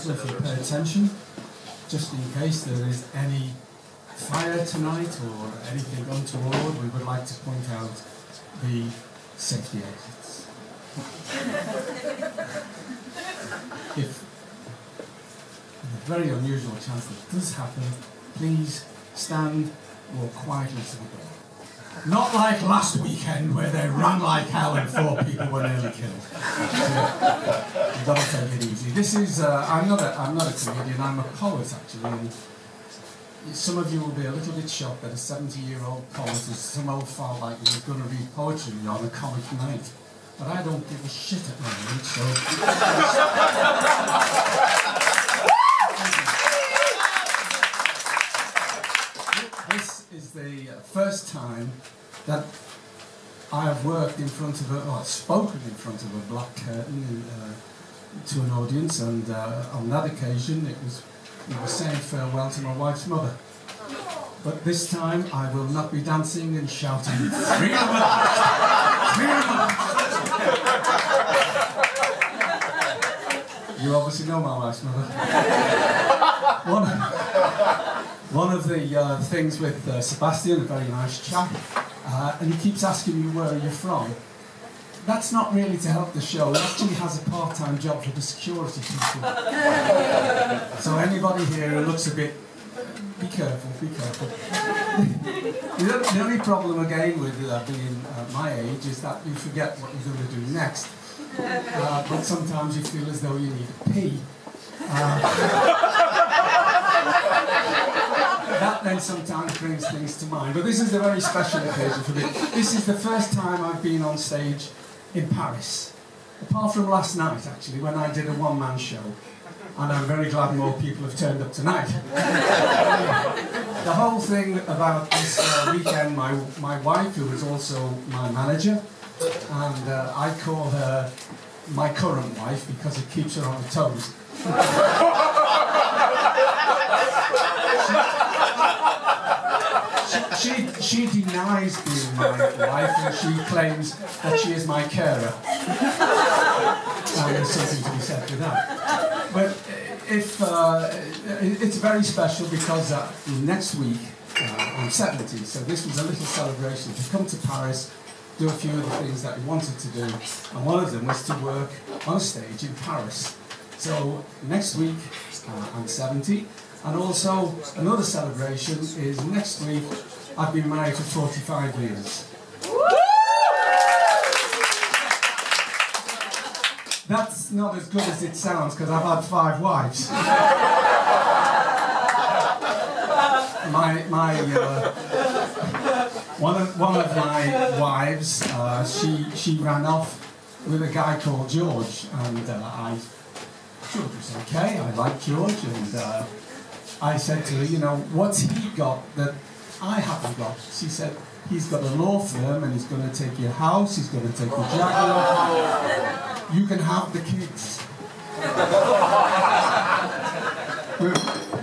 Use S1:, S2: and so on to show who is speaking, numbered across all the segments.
S1: so if you pay attention, just in case there is any fire tonight or anything untoward, we would like to point out the safety exits. If in a very unusual chance that does happen, please stand or walk quietly to the door. Not like last weekend where they ran like hell and 4 people were nearly killed. You've got to take it easy. This is, I'm not a comedian, I'm a poet actually. And some of you will be a little bit shocked that a 70-year-old poet is some old file like me who's going to read poetry on a comic night. But I don't give a shit at my age, so... This is the first time that I have worked in front of spoken in front of a black curtain to an audience, and on that occasion it was saying farewell to my wife's mother. But this time I will not be dancing and shouting, "Freedom at last! Freedom at last!" You obviously know my wife's mother. One of the things with Sebastian, a very nice chap, and he keeps asking me where are you from. That's not really to help the show. He actually has a part-time job for the security people. So anybody here who looks a bit, be careful, be careful. The only problem again with being my age is that you forget what you're going to do next. But sometimes you feel as though you need a pee. That then sometimes brings things to mind. But this is a very special occasion for me. This is the first time I've been on stage in Paris. Apart from last night, actually, when I did a one-man show. And I'm very glad more people have turned up tonight. The whole thing about this weekend, my wife, who is also my manager, and I call her my current wife because it keeps her on her toes. She denies being my wife and she claims that she is my carer. And there's something to be said for that. But if it's very special because next week I'm 70, so this was a little celebration to come to Paris, do a few of the things that we wanted to do, and one of them was to work on a stage in Paris. So next week I'm 70, and also another celebration is next week I've been married for 45 years. That's not as good as it sounds because I've had 5 wives. One of my wives, she ran off with a guy called George, and George was okay. I liked George, and I said to her, you know, what's he got that I haven't got? She said, he's got a law firm, and he's going to take your house, he's going to take your Jaguar. You can have the kids.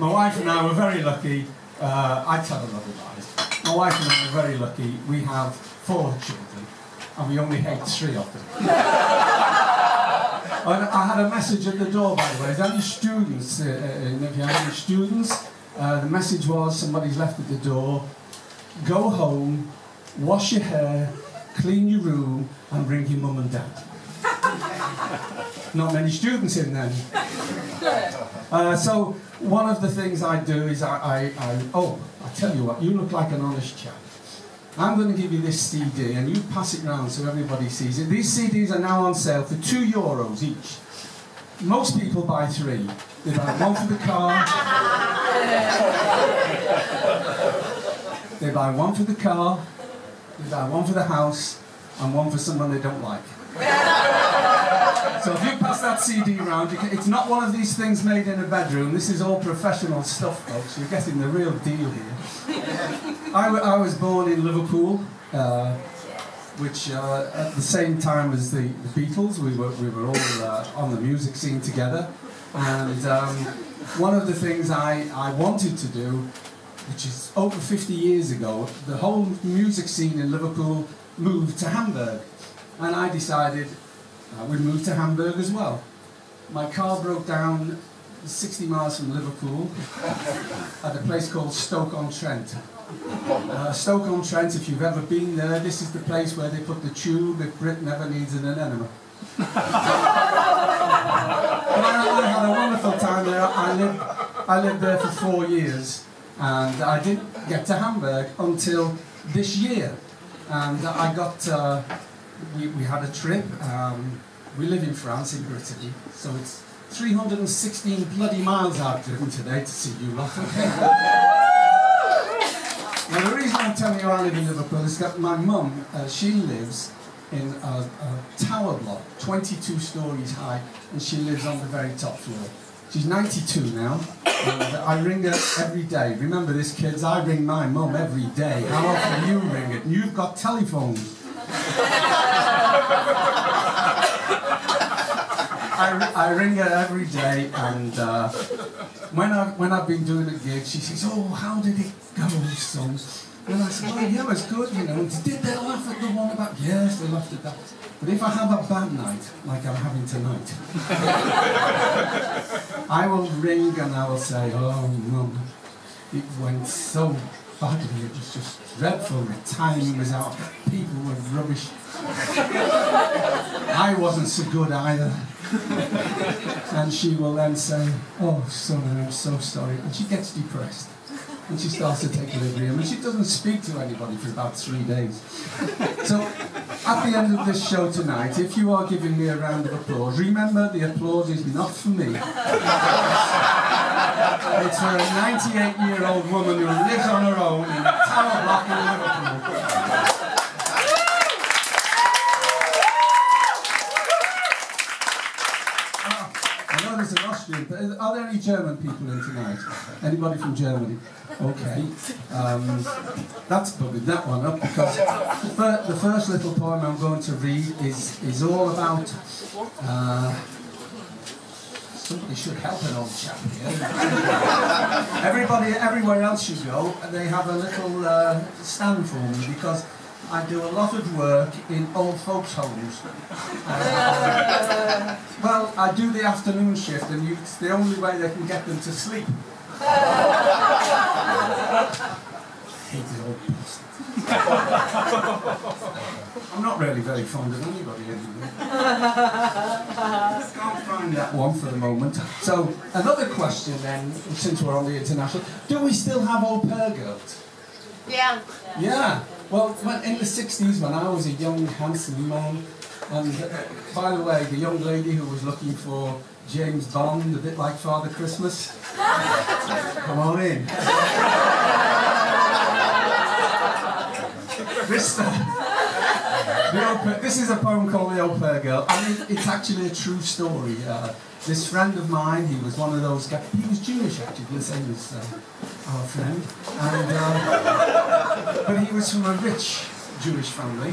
S1: My wife and I were very lucky. I tell a lot of lies. My wife and I are very lucky. We have 4 children, and we only hate 3 of them. I had a message at the door, by the way. Is there any students? If you have any students, the message was somebody's left at the door. Go home, wash your hair, clean your room, and bring your mum and dad. Not many students in then. So one of the things I do is I tell you what, you look like an honest chap. I'm going to give you this CD and you pass it round so everybody sees it. These CDs are now on sale for €2 each. Most people buy 3. They buy 1 for the car. They buy 1 for the car. They buy 1 for the house and 1 for someone they don't like. So if you pass that CD around, it's not one of these things made in a bedroom. This is all professional stuff, folks. You're getting the real deal here. I was born in Liverpool, which at the same time as the Beatles, we were all on the music scene together. And one of the things I wanted to do, which is over 50 years ago, the whole music scene in Liverpool moved to Hamburg. And I decided I would move to Hamburg as well. My car broke down 60 miles from Liverpool, at a place called Stoke-on-Trent. Stoke-on-Trent, if you've ever been there, this is the place where they put the tube if Britain ever needs an enema. But I had a wonderful time there. I lived there for 4 years, and I didn't get to Hamburg until this year. And I got, we had a trip. We live in France, in Brittany, so it's 316 bloody miles I've driven today to see you lot. Now the reason I'm telling you I live in Liverpool is that my mum, she lives in a tower block, 22 stories high, and she lives on the very top floor. She's 92 now, and I ring her every day. Remember this, kids, I ring my mum every day. How often do you ring it? And you've got telephones. I ring her every day, and when I've been doing a gig, she says, "Oh, how did it go, son?" And I said, "Oh, yeah, it was good, you know." And did they laugh at the one about? Yes, they laughed at that. But if I have a bad night, like I'm having tonight, I will ring and I will say, "Oh, Mum, it went so badly. It was just dreadful. The timing was out. People were rubbish. I wasn't so good either." And she will then say, "Oh, son, I'm so sorry." And she gets depressed. And she starts to take Librium, and she doesn't speak to anybody for about 3 days. So, at the end of this show tonight, if you are giving me a round of applause, remember the applause is not for me. It's for a 98-year-old woman who lives on her own in a tower block in Liverpool. I know there's an Austrian, but are there any German people in tonight? Anybody from Germany? Okay. That's buggered that one up, because the first little poem I'm going to read is all about... somebody should help an old chap here. Everybody, everywhere else you go, they have a little stand for me, because I do a lot of work in old folks' homes. Well, I do the afternoon shift, and it's the only way they can get them to sleep. Hated old bastards. I'm not really very fond of anybody anyway. Can't find that one for the moment. So, another question then, since we're on the international, do we still have au pair girls?
S2: Yeah.
S1: Yeah. Well, in the 60s, when I was a young, handsome man, and by the way, the young lady who was looking for James Bond, a bit like Father Christmas, come on in. This is a poem called The Au Pair Girl, and it's actually a true story. This friend of mine, he was one of those guys, he was Jewish actually, the same as our friend, and, but he was from a rich Jewish family,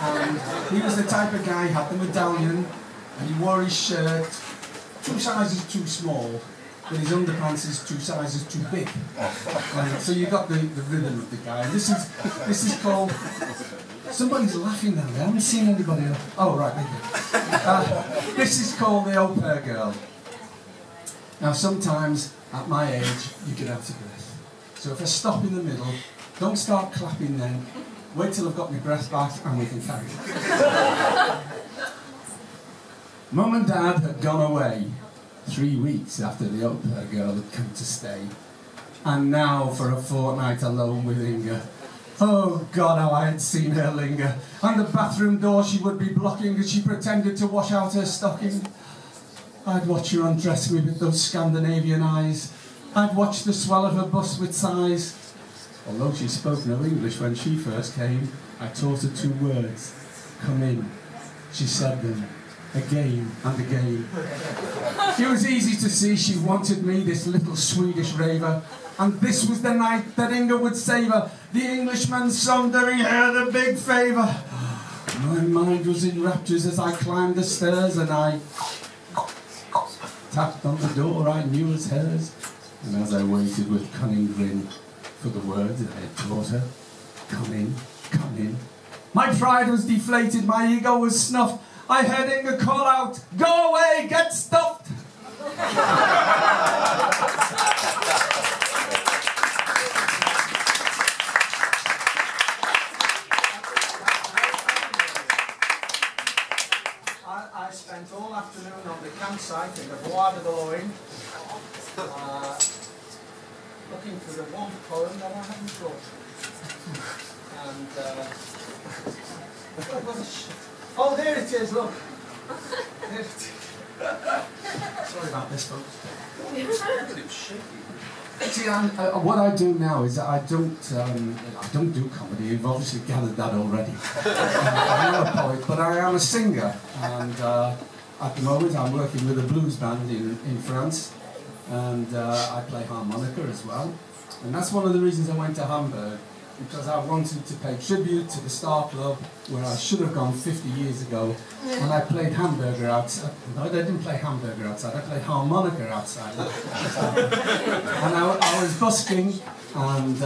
S1: and he was the type of guy, had the medallion, and he wore his shirt 2 sizes too small, but his underpants is 2 sizes too big. So you got the rhythm of the guy. And this is called... Somebody's laughing now. I haven't seen anybody else. Oh, right, thank you. This is called The Au Pair Girl. Now, sometimes, at my age, you get out of breath. So if I stop in the middle, don't start clapping then. Wait till I've got my breath back and we can carry on. Mum and Dad had gone away 3 weeks after the au pair girl had come to stay. And now for a fortnight alone with Inga. Oh God, how I had seen her linger. And the bathroom door she would be blocking as she pretended to wash out her stocking. I'd watch her undress me with those Scandinavian eyes. I'd watch the swell of her bust with sighs. Although she spoke no English when she first came, I taught her 2 words. Come in. She said them again and again. It was easy to see she wanted me, this little Swedish raver. And this was the night that Inga would save her. The Englishman's son doing her the big favour. My mind was in raptures as I climbed the stairs, and I tapped on the door I knew was hers. And as I waited with cunning grin for the words that I had taught her, come in, come in. My pride was deflated, my ego was snuffed. I heard Inga call out, go away, get stuffed. I spent all afternoon on the campsite in the Bois de Boulogne, looking for the one poem that I hadn't got. And oh, there it is, look. There it is. Sorry about this, folks. See, what I do now is I don't do comedy. You've obviously gathered that already. I'm not a poet, but I am a singer, and at the moment I'm working with a blues band in France, and I play harmonica as well. And that's one of the reasons I went to Hamburg, because I wanted to pay tribute to the Star Club, where I should have gone 50 years ago, and I played hamburger outside. No, I didn't play hamburger outside, I played harmonica outside. And I was busking, and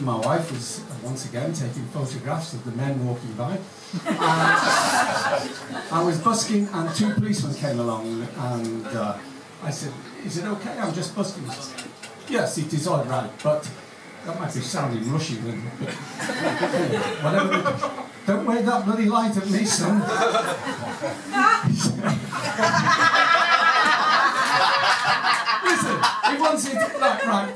S1: my wife was once again taking photographs of the men walking by. And I was busking, and two policemen came along, and I said, "Is it okay? I'm just busking." He said, "Yes, it is all right, but that might be sounding rushy, but whatever. Don't wave that bloody light at me, son." Listen, he wants it right.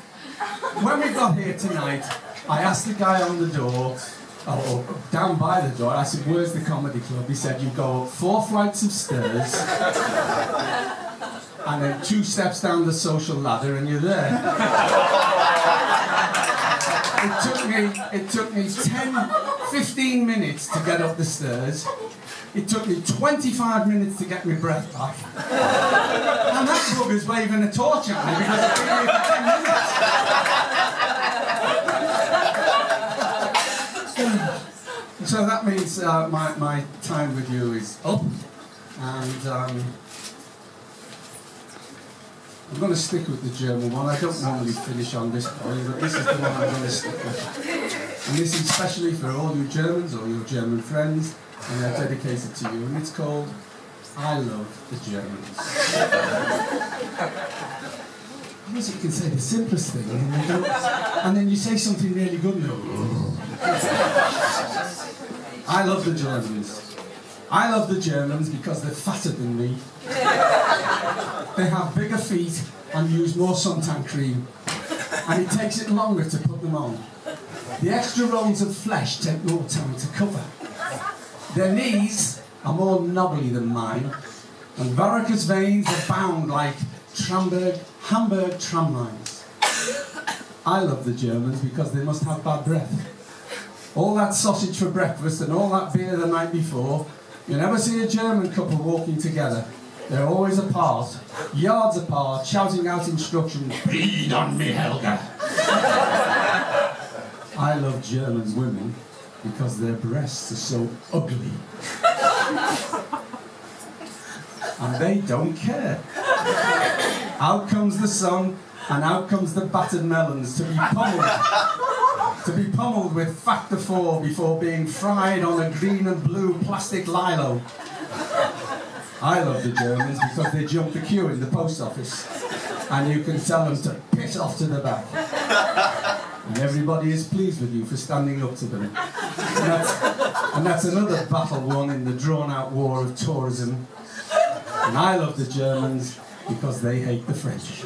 S1: When we got here tonight, I asked the guy on the door, or down by the door, I said, "Where's the comedy club?" He said, "You go up 4 flights of stairs, and then 2 steps down the social ladder, and you're there." It took me 10-15 minutes to get up the stairs. It took me 25 minutes to get my breath back. And that bugger's waving a torch at me because it's been here for 10 minutes. So that means my time with you is up. And I'm going to stick with the German one. I don't normally finish on this point, but this is the one I'm going to stick with. And this is especially for all you Germans or your German friends, and they're dedicated to you. And it's called "I Love the Germans." I guess you can say the simplest thing, and then you say something really good. I love the Germans. I love the Germans because they're fatter than me. They have bigger feet and use more suntan cream, and it takes it longer to put them on. The extra rolls of flesh take more time to cover. Their knees are more knobbly than mine, and varicose veins are bound like Hamburg tram lines. I love the Germans because they must have bad breath. All that sausage for breakfast and all that beer the night before. You never see a German couple walking together. They're always apart, yards apart, shouting out instructions. "Bleed on me, Helga." I love German women because their breasts are so ugly. And they don't care. Out comes the sun, and out comes the battered melons to be pummeled with Factor 4 before being fried on a green and blue plastic lilo. I love the Germans because they jump the queue in the post office, and you can tell them to piss off to the back. And everybody is pleased with you for standing up to them. And that's another battle won in the drawn-out war of tourism. And I love the Germans because they hate the French.